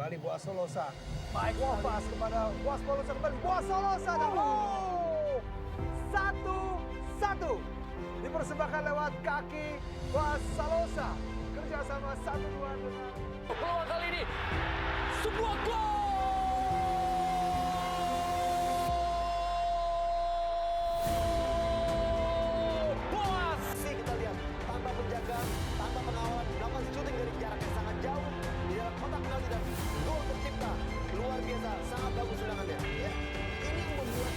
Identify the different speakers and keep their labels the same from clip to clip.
Speaker 1: kembali Boas Solosa. Baik Wafas kepada Boas Solosa kembali. Boas Solosa dan 1-1. Dipersembahkan lewat kaki Boas Solosa. Kerjasama 1-2 dengan
Speaker 2: peluang kali ini. Sebuah gol. Boas.
Speaker 3: Kita lihat tanpa penjaga, tanpa pengawalan, melakukan syuting dari jarak yang sangat jauh di dalam kotak penalti dan gol tercipta. Luar biasa, sangat bagus serangannya. Ya, ini yang membuat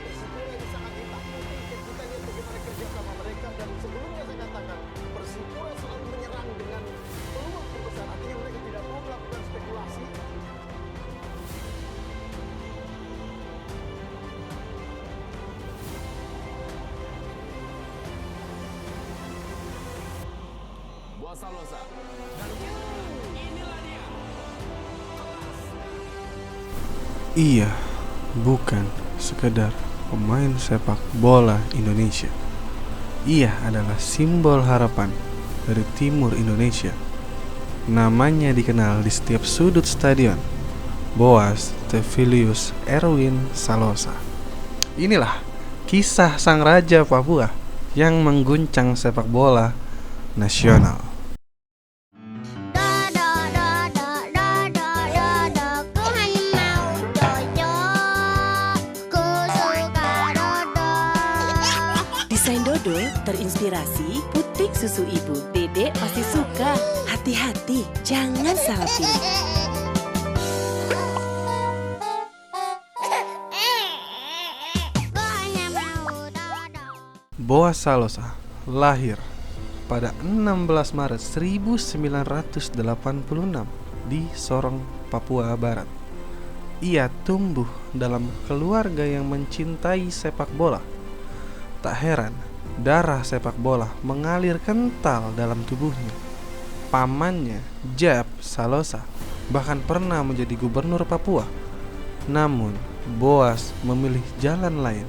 Speaker 3: Persipura ini sangat ditakuti. Kita lihat bagaimana kerja sama mereka dan sebelumnya saya katakan Persipura selalu menyerang dengan peluang terbesar. Artinya mereka tidak mau melakukan spekulasi.
Speaker 2: Boas Solosa. Dan inilah dia.
Speaker 4: Ia bukan sekedar pemain sepak bola Indonesia. Ia adalah simbol harapan dari timur Indonesia. Namanya dikenal di setiap sudut stadion. Boas Tevilius Erwin Salosa. Inilah kisah sang raja Papua yang mengguncang sepak bola nasional.
Speaker 5: Desain dodol terinspirasi putik susu ibu. Dedek pasti suka. Hati-hati, jangan salah pilih.
Speaker 4: Boas Salosa lahir pada 16 Maret 1986 di Sorong, Papua Barat. Ia tumbuh dalam keluarga yang mencintai sepak bola. Tak heran, darah sepak bola mengalir kental dalam tubuhnya. Pamannya, Jab Salosa, bahkan pernah menjadi gubernur Papua. Namun, Boas memilih jalan lain,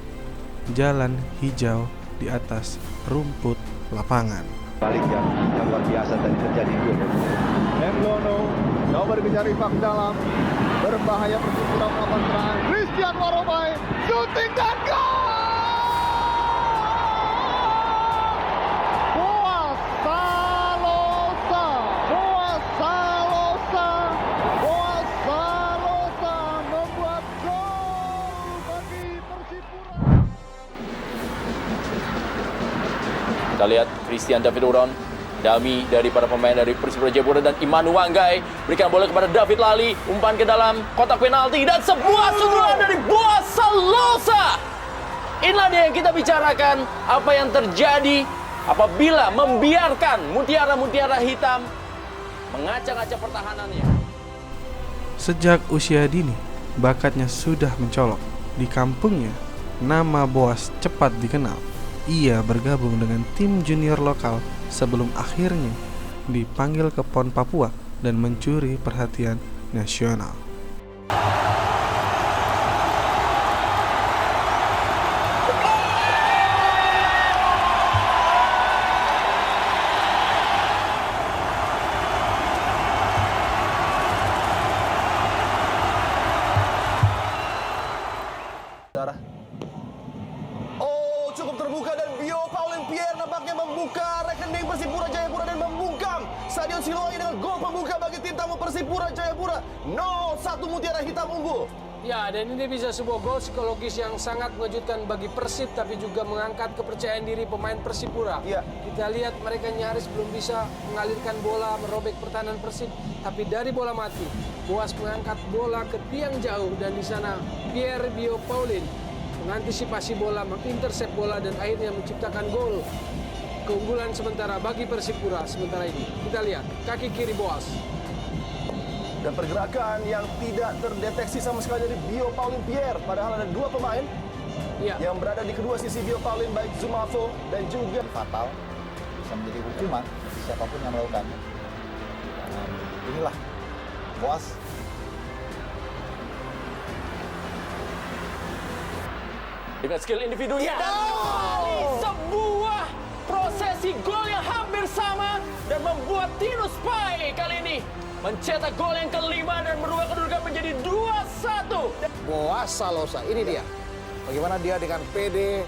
Speaker 4: jalan hijau di atas rumput lapangan.
Speaker 3: Balik yang luar biasa tadi terjadi itu.
Speaker 1: Menglono coba dikejar Ifak dalam. Berbahaya Persipura melakukan serangan. Christian Waromai shooting dan gol! Boas Salosa. Boas Salosa. Boas Salosa membuat gol bagi Persipura.
Speaker 2: Kita lihat Christian David Uron, dummy dari para pemain dari Persipura Jayapura, dan Imanu Wanggai berikan bola kepada David Lali, umpan ke dalam kotak penalti dan sebuah sundulan dari Boas Salosa. Inilah dia yang kita bicarakan, apa yang terjadi apabila membiarkan mutiara-mutiara hitam mengacak-acak pertahanannya.
Speaker 4: Sejak usia dini, bakatnya sudah mencolok. Di kampungnya, nama Boas cepat dikenal. Ia bergabung dengan tim junior lokal sebelum akhirnya dipanggil ke PON Papua dan mencuri perhatian nasional.
Speaker 3: Oh, cukup terbuka dan Bio Paulin Pierre nampaknya membuka rekening Persipura Jayapura dan membungkam Stadion Siloe dengan gol pembuka bagi tim tamu Persipura Jayapura. 0-1 Mutiara Hitam unggul.
Speaker 6: Ya, dan ini bisa sebuah gol psikologis yang sangat mengejutkan bagi Persib, tapi juga mengangkat kepercayaan diri pemain Persipura.
Speaker 3: Iya.
Speaker 6: Kita lihat mereka nyaris belum bisa mengalirkan bola, merobek pertahanan Persib, tapi dari bola mati, Boas mengangkat bola ke tiang jauh, dan di sana Pierre Bio Paulin mengantisipasi bola, mengintersep bola, dan akhirnya menciptakan gol keunggulan sementara bagi Persipura. Sementara ini kita lihat kaki kiri Boas.
Speaker 3: Dan pergerakan yang tidak terdeteksi sama sekali dari Bio Paulin Pierre. Padahal ada dua pemain yang berada di kedua sisi Bio Paulin, baik Zumafo dan juga
Speaker 7: fatal, bisa menjadi hukuman bagi siapapun yang melakukannya. Inilah Boas.
Speaker 2: Dengan skill individunya dan kembali sebuah prosesi gol yang hampir sama dan membuat Tinus Pai kali ini mencetak gol yang kelima dan merubah kedudukan menjadi 2-1.
Speaker 3: Boas Salosa, ini dia. Bagaimana dia dengan PD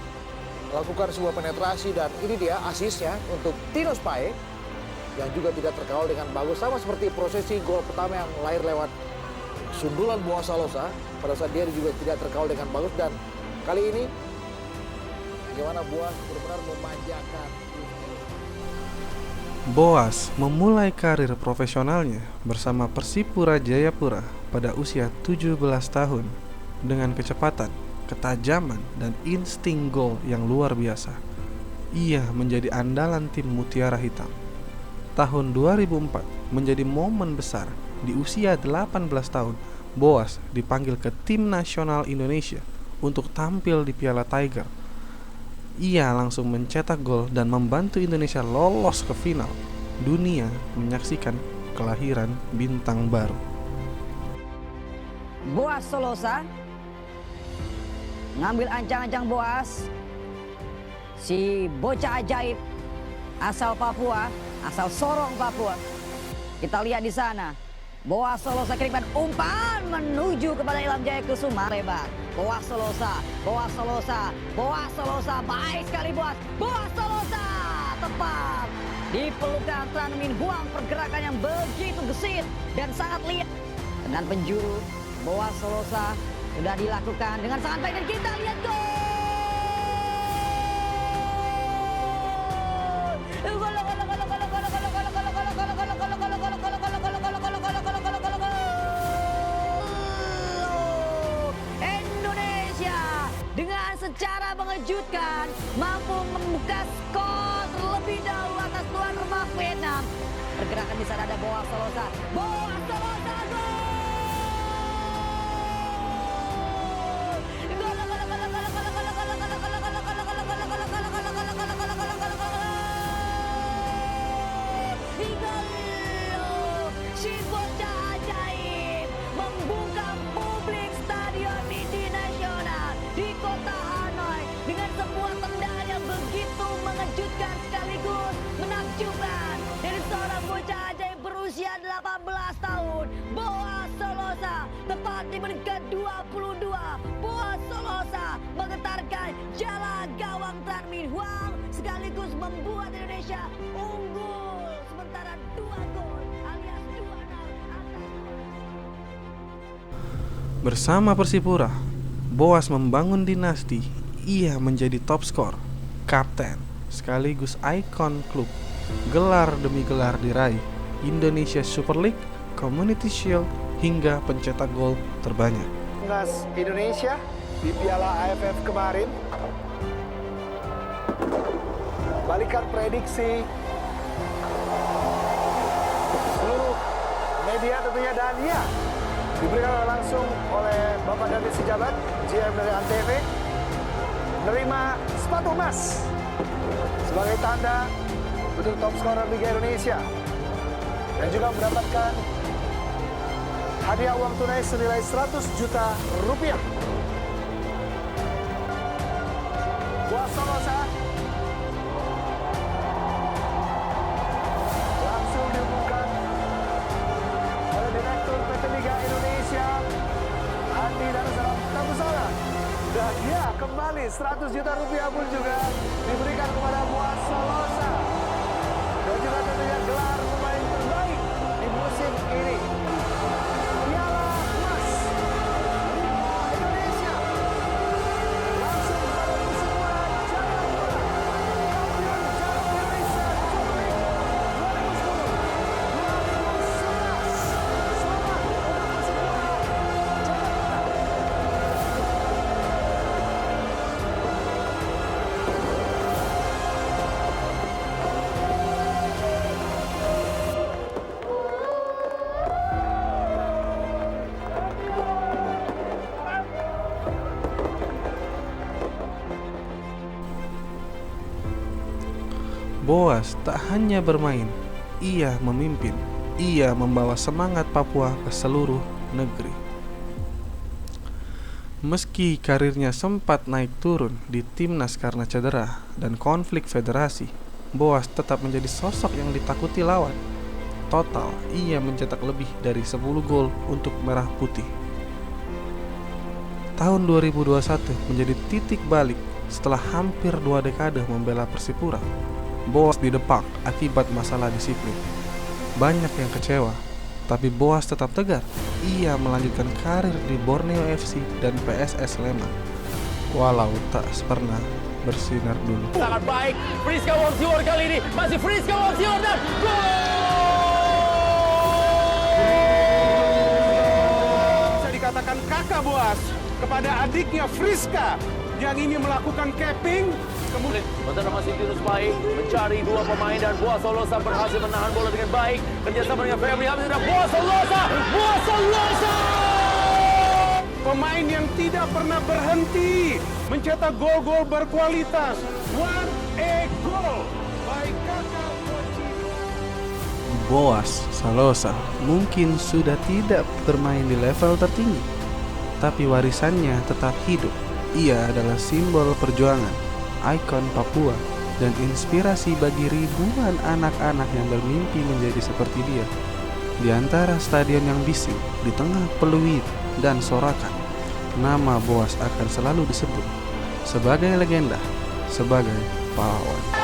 Speaker 3: melakukan sebuah penetrasi dan ini dia asisnya untuk Tinus Pai yang juga tidak terkawal dengan bagus, sama seperti prosesi gol pertama yang lahir lewat sundulan Boas Salosa. Pada saat dia juga tidak terkawal dengan bagus, dan kali ini bagaimana Boas benar-benar memanjakan.
Speaker 4: Boas memulai karir profesionalnya bersama Persipura Jayapura pada usia 17 tahun dengan kecepatan, ketajaman, dan insting gol yang luar biasa. Ia menjadi andalan tim Mutiara Hitam. Tahun 2004 menjadi momen besar. Di usia 18 tahun, Boas dipanggil ke tim nasional Indonesia untuk tampil di Piala Tiger. Ia langsung mencetak gol dan membantu Indonesia lolos ke final. Dunia menyaksikan kelahiran bintang baru.
Speaker 8: Boas Salosa ngambil ancang-ancang Boas, si bocah ajaib asal Papua, asal Sorong Papua. Kita lihat di sana, Boas Salosa kirimkan umpan menuju kepada Ilham Jaya Kusuma. Lebar, Boas Salosa, Boas Salosa, Boas Salosa, baik sekali Boas Salosa, tepat di pelukan Tran Minh Huang. Pergerakan yang begitu gesit dan sangat liar. Dengan penjuru, Boas Salosa sudah dilakukan dengan sangat baik dan kita lihat gol. Indonesia dengan secara mengejutkan mampu membuka skor terlebih dahulu atas tuan rumah Vietnam. Pergerakan di sana ada Boas Salosa, Boas Salosa, gol! Si bocah ajaib membuka publik stadion Midi Nasional di kota Hanoi dengan sebuah tendangan yang begitu mengejutkan sekaligus menakjubkan dari seorang bocah ajaib berusia 18 tahun, Boas Salosa. Tepat di menit ke-22, Boas Salosa menggetarkan jala gawang Tran Minh Huang sekaligus membuat Indonesia unggul sementara 2 gol alias 2-0 atas.
Speaker 4: Bersama Persipura, Boas membangun dinasti. Ia menjadi top skor, kapten, sekaligus ikon klub. Gelar demi gelar diraih, Indonesia Super League, Community Shield, hingga pencetak gol terbanyak.
Speaker 3: Timnas Indonesia di Piala AFF kemarin, balikan prediksi seluruh media tentunya, dan ya diberikan langsung oleh Bapak David Sijabat, GM dari Antv, menerima sepatu emas sebagai tanda untuk top scorer Liga Indonesia dan juga mendapatkan hadiah uang tunai senilai 100 juta rupiah. Boas Salosa langsung diumumkan oleh Direktur PT Liga Indonesia Andi Darussalam Tabusara, dan ya kembali 100 juta rupiah pun juga diberikan kepada Boas Salosa dan juga tentunya gelar pemain terbaik di musim ini. Piala Emas Indonesia langsung kepada Persipura Jayapura, kampion Jawa Indonesia Super League 2010-2011. Selamat untuk Persipura Jayapura.
Speaker 4: Boas tak hanya bermain, ia memimpin. Ia membawa semangat Papua ke seluruh negeri. Meski karirnya sempat naik turun di timnas karena cedera dan konflik federasi, Boas tetap menjadi sosok yang ditakuti lawan. Total, ia mencetak lebih dari 10 gol untuk Merah Putih. Tahun 2021 menjadi titik balik setelah hampir 2 dekade membela Persipura. Boas didepak akibat masalah disiplin. Banyak yang kecewa, tapi Boas tetap tegar. Ia melanjutkan karir di Borneo FC dan PSS Sleman, walau tak pernah bersinar dulu.
Speaker 2: Sangat baik, Friska Wongsiwor kali ini, masih Friska Wongsiwor dan gol!
Speaker 9: Bisa dikatakan kakak Boas kepada adiknya Friska yang ini melakukan capping.
Speaker 2: Kemudian Montana masih Tinus baik mencari 2 pemain dan Boas Solosa berhasil menahan bola dengan baik. Kerjasama dengan Febri Hamzah dan Boas Solosa.
Speaker 9: Pemain yang tidak pernah berhenti mencetak gol-gol berkualitas. What a goal by kakak Boci.
Speaker 4: Boas Solosa mungkin sudah tidak bermain di level tertinggi, tapi warisannya tetap hidup. Ia adalah simbol perjuangan, ikon Papua, dan inspirasi bagi ribuan anak-anak yang bermimpi menjadi seperti dia. Di antara stadion yang bising, di tengah peluit dan sorakan, nama Boas akan selalu disebut sebagai legenda, sebagai pahlawan.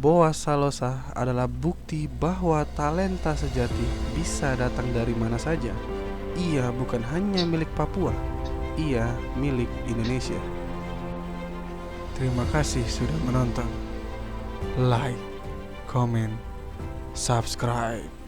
Speaker 4: Boas Salosa adalah bukti bahwa talenta sejati bisa datang dari mana saja. Ia bukan hanya milik Papua, ia milik Indonesia. Terima kasih sudah menonton. Like, comment, subscribe.